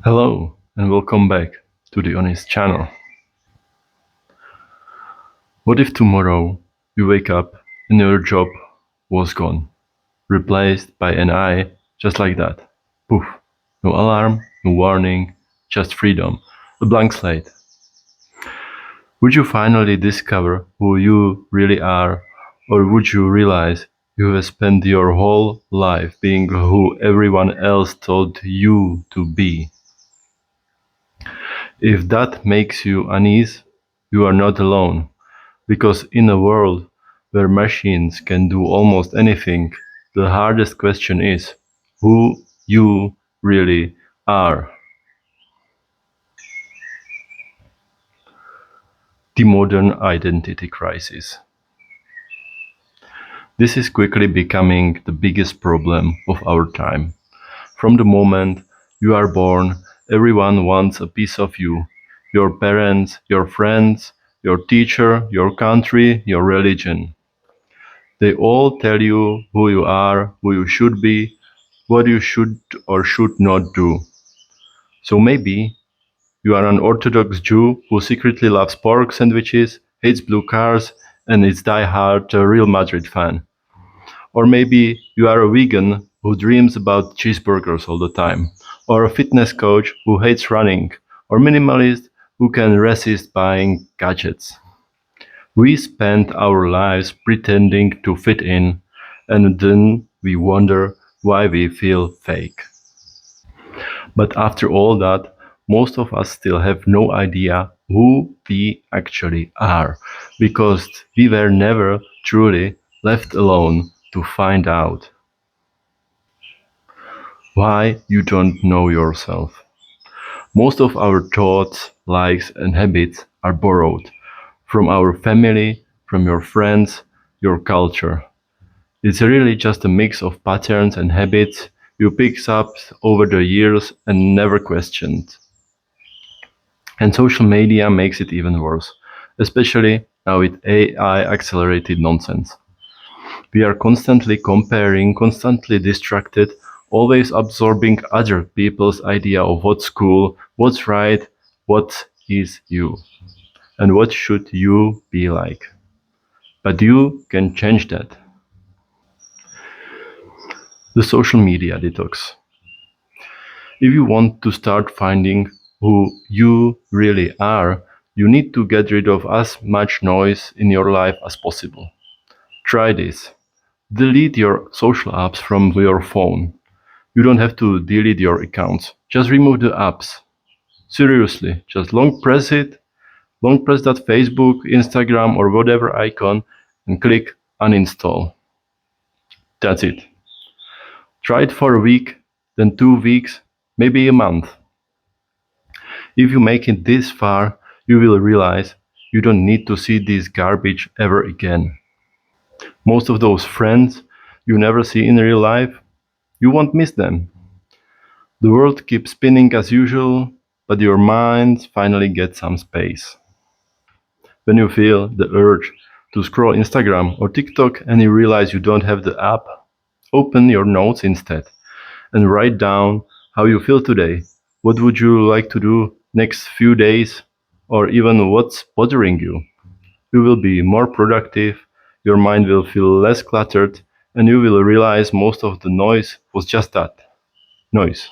Hello and welcome back to the Honest channel. What if tomorrow you wake up and your job was gone, replaced by an AI just like that? Poof. No alarm, no warning, just freedom, a blank slate. Would you finally discover who you really are, or would you realize you have spent your whole life being who everyone else told you to be? If that makes you uneasy, you are not alone. Because in a world where machines can do almost anything, the hardest question is who you really are. The modern identity crisis. This is quickly becoming the biggest problem of our time. From the moment you are born, everyone wants a piece of you. Your parents, your friends, your teacher, your country, your religion. They all tell you who you are, who you should be, what you should or should not do. So maybe you are an Orthodox Jew who secretly loves pork sandwiches, hates blue cars, and is die-hard Real Madrid fan. Or maybe you are a vegan who dreams about cheeseburgers all the time. Or a fitness coach who hates running. Or minimalist who can resist buying gadgets. We spend our lives pretending to fit in, and then we wonder why we feel fake. But after all that, most of us still have no idea who we actually are, because we were never truly left alone to find out why you don't know yourself. Most of our thoughts, likes, and habits are borrowed from our family, from your friends, your culture. It's really just a mix of patterns and habits you picked up over the years and never questioned. And social media makes it even worse, especially now with AI accelerated nonsense. We are constantly comparing, constantly distracted, always absorbing other people's idea of what's cool, what's right, what is you, and what should you be like. But you can change that. The social media detox. If you want to start finding who you really are, you need to get rid of as much noise in your life as possible. Try this. Delete your social apps from your phone. You don't have to delete your accounts. Just remove the apps. Seriously, just long press that Facebook, Instagram, or whatever icon and click uninstall. That's it. Try it for a week, then 2 weeks, maybe a month. If you make it this far, you will realize you don't need to see this garbage ever again. Most of those friends you never see in real life, you won't miss them. The world keeps spinning as usual, but your mind finally gets some space. When you feel the urge to scroll Instagram or TikTok and you realize you don't have the app, open your notes instead and write down how you feel today. What would you like to do next few days? Or even what's bothering you? You will be more productive, your mind will feel less cluttered, and you will realize most of the noise was just that noise.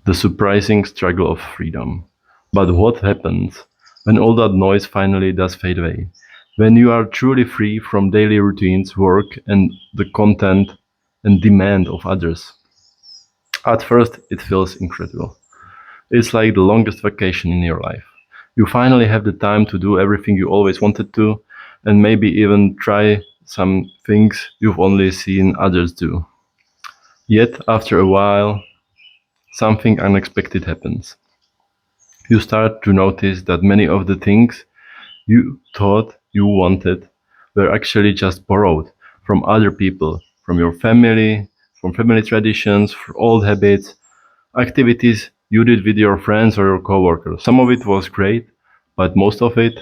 The surprising struggle of freedom. But what happens when all that noise finally does fade away? When you are truly free from daily routines, work, and the content and demand of others? At first, it feels incredible. It's like the longest vacation in your life. You finally have the time to do everything you always wanted to, and maybe even try some things you've only seen others do. Yet, after a while, something unexpected happens. You start to notice that many of the things you thought you wanted were actually just borrowed from other people, from your family, from family traditions, from old habits, activities you did with your friends or your coworkers. Some of it was great, but most of it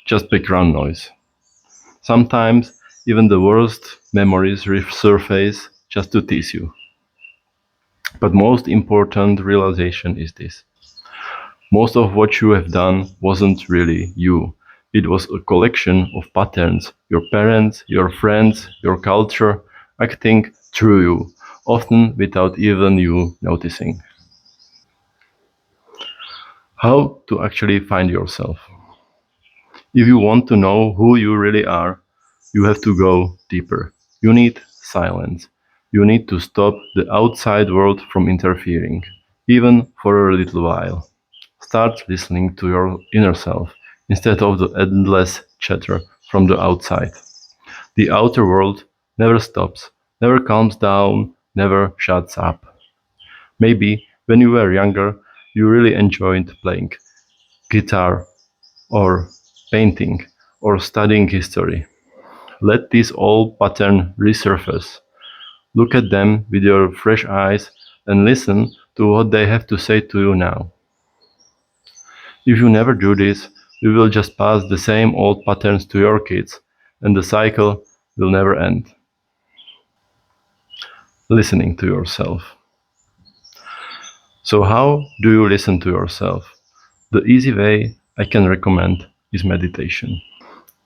just background noise. Sometimes even the worst memories resurface just to tease you. But most important realization is this. Most of what you have done wasn't really you. It was a collection of patterns, your parents, your friends, your culture, acting through you, often without even you noticing. How to actually find yourself? If you want to know who you really are, you have to go deeper. You need silence. You need to stop the outside world from interfering, even for a little while. Start listening to your inner self instead of the endless chatter from the outside. The outer world never stops, never calms down, never shuts up. Maybe when you were younger, you really enjoyed playing guitar or painting or studying history. Let this old pattern resurface. Look at them with your fresh eyes and listen to what they have to say to you now. If you never do this, you will just pass the same old patterns to your kids, and the cycle will never end. Listening to yourself. So, how do you listen to yourself? The easy way I can recommend is meditation.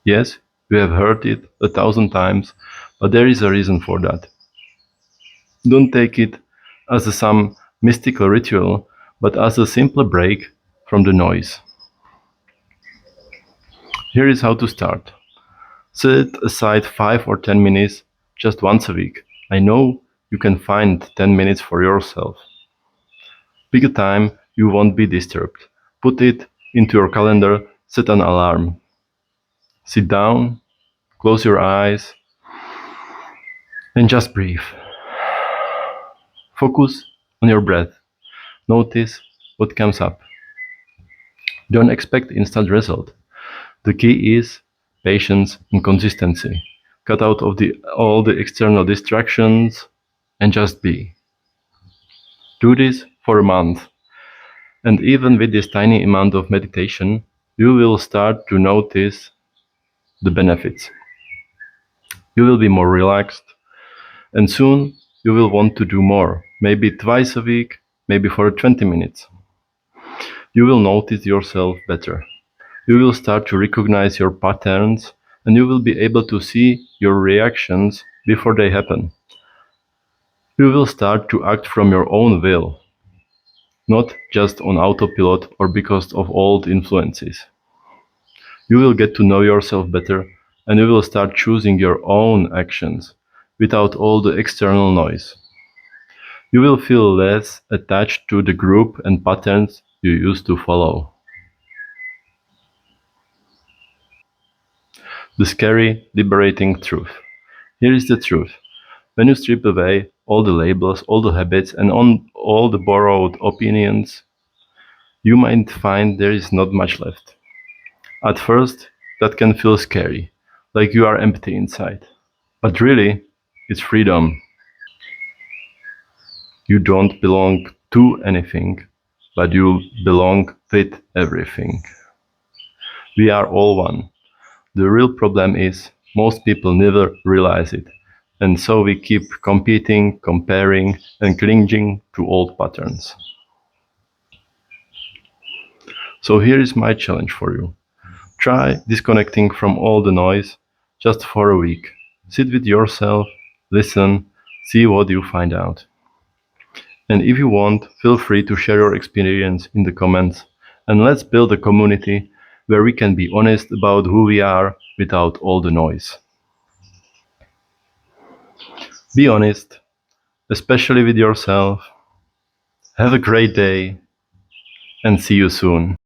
Yes, you have heard it 1,000 times, but there is a reason for that. Don't take it as some mystical ritual, but as a simple break from the noise. Here is how to start. Set aside 5 or 10 minutes just once a week. I know you can find 10 minutes for yourself. Pick a time you won't be disturbed. Put it into your calendar, set an alarm. Sit down, close your eyes, and just breathe. Focus on your breath. Notice what comes up. Don't expect instant result. The key is patience and consistency. Cut out of all the external distractions and just be. Do this for a month, and even with this tiny amount of meditation, you will start to notice the benefits. You will be more relaxed, and soon you will want to do more, maybe twice a week, maybe for 20 minutes. You will notice yourself better. You will start to recognize your patterns, and you will be able to see your reactions before they happen. You will start to act from your own will, not just on autopilot or because of old influences. You will get to know yourself better, and you will start choosing your own actions without all the external noise. You will feel less attached to the group and patterns you used to follow. The scary, liberating truth. Here is the truth. When you strip away all the labels, all the habits, and all the borrowed opinions, you might find there is not much left. At first, that can feel scary, like you are empty inside. But really, it's freedom. You don't belong to anything, but you belong with everything. We are all one. The real problem is most people never realize it, and so we keep competing, comparing, and clinging to old patterns. So here is my challenge for you. Try disconnecting from all the noise just for a week. Sit with yourself, listen, see what you find out. And if you want, feel free to share your experience in the comments, and let's build a community where we can be honest about who we are without all the noise. Be honest, especially with yourself. Have a great day and see you soon.